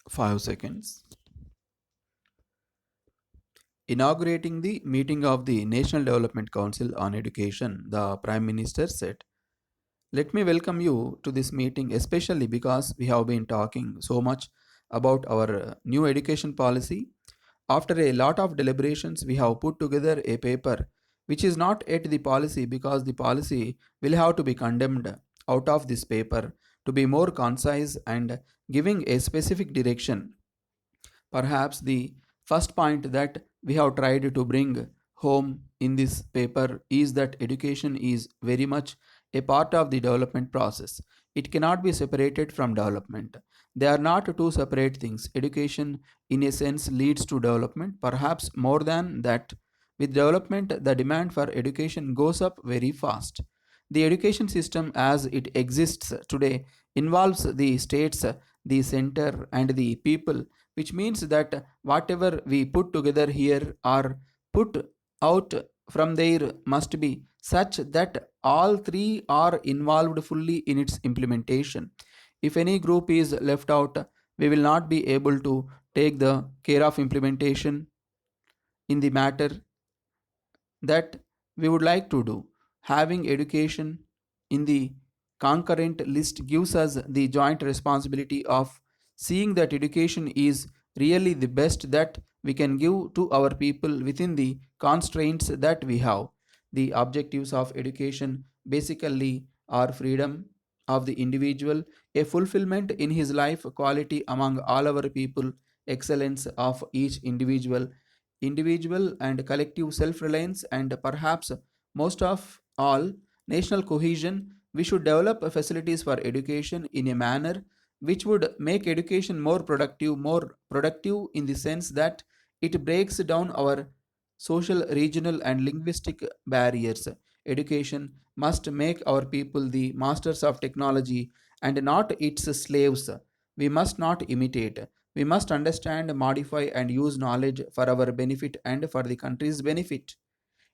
5 seconds. Inaugurating the meeting of the National Development Council on Education, the Prime Minister said, "Let me welcome you to this meeting, especially because we have been talking so much about our new education policy. After a lot of deliberations, we have put together a paper which is not yet the policy because the policy will have to be condemned out of this paper to be more concise and giving a specific direction. Perhaps the first point that we have tried to bring home in this paper is that education is very much a part of the development process. It cannot be separated from development. They are not two separate things. Education, in a sense, leads to development, perhaps more than that. With development, the demand for education goes up very fast. The education system as it exists today involves the states, the center, and the people, which means that whatever we put together here or put out from there must be such that all three are involved fully in its implementation. If any group is left out, we will not be able to take the care of implementation in the matter that we would like to do. Having education in the concurrent list gives us the joint responsibility of seeing that education is really the best that we can give to our people within the constraints that we have. The objectives of education basically are freedom of the individual, a fulfillment in his life quality among all our people, excellence of each individual and collective self reliance, and perhaps most of all, national cohesion. We should develop facilities for education in a manner which would make education more productive in the sense that it breaks down our social, regional, and linguistic barriers. Education must make our people the masters of technology and not its slaves. We must not imitate. We must understand, modify, and use knowledge for our benefit and for the country's benefit.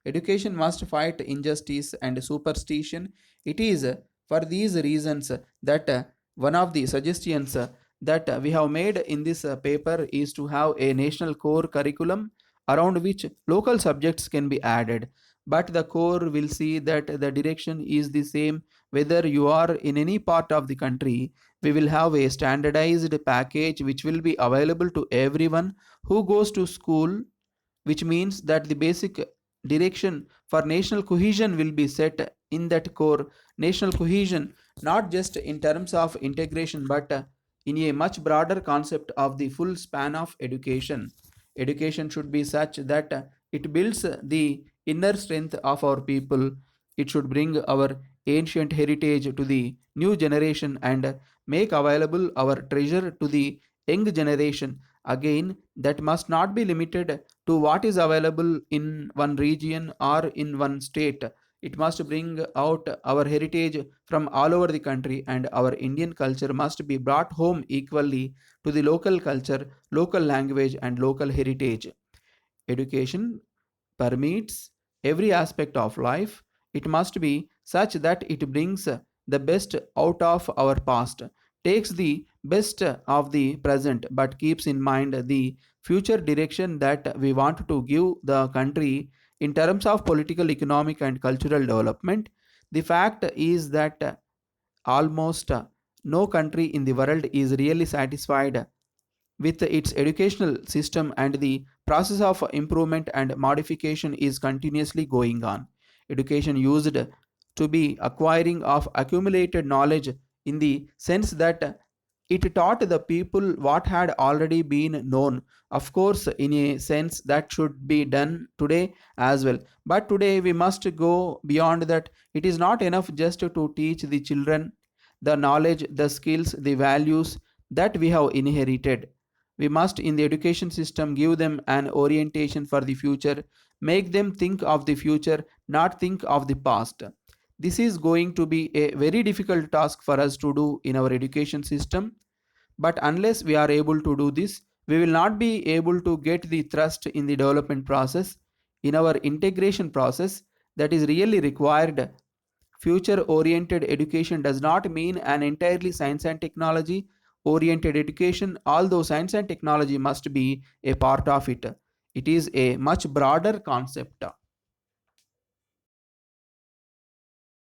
Education must fight injustice and superstition. It is for these reasons that one of the suggestions that we have made in this paper is to have a national core curriculum around which local subjects can be added. But the core will see that the direction is the same whether you are in any part of the country. We will have a standardized package which will be available to everyone who goes to school, which means that the basic direction for national cohesion will be set in that core. National cohesion, not just in terms of integration, but in a much broader concept of the full span of education. Education should be such that it builds the inner strength of our people. It should bring our ancient heritage to the new generation and make available our treasure to the young generation. Again, that must not be limited to what is available in one region or in one state. It must bring out our heritage from all over the country, and our Indian culture must be brought home equally to the local culture, local language, and local heritage. Education permeates every aspect of life. It must be such that it brings the best out of our past, takes the best of the present, but keeps in mind the future direction that we want to give the country in terms of political, economic, and cultural development. The fact is that almost no country in the world is really satisfied with its educational system, and the process of improvement and modification is continuously going on. Education used to be acquiring of accumulated knowledge in the sense that it taught the people what had already been known. Of course, in a sense that should be done today as well. But today we must go beyond that. It is not enough just to teach the children the knowledge, the skills, the values that we have inherited. We must, in the education system, give them an orientation for the future, make them think of the future, not think of the past. This is going to be a very difficult task for us to do in our education system, but unless we are able to do this, we will not be able to get the thrust in the development process, in our integration process that is really required. Future oriented education does not mean an entirely science and technology oriented education, although science and technology must be a part of it, it is a much broader concept.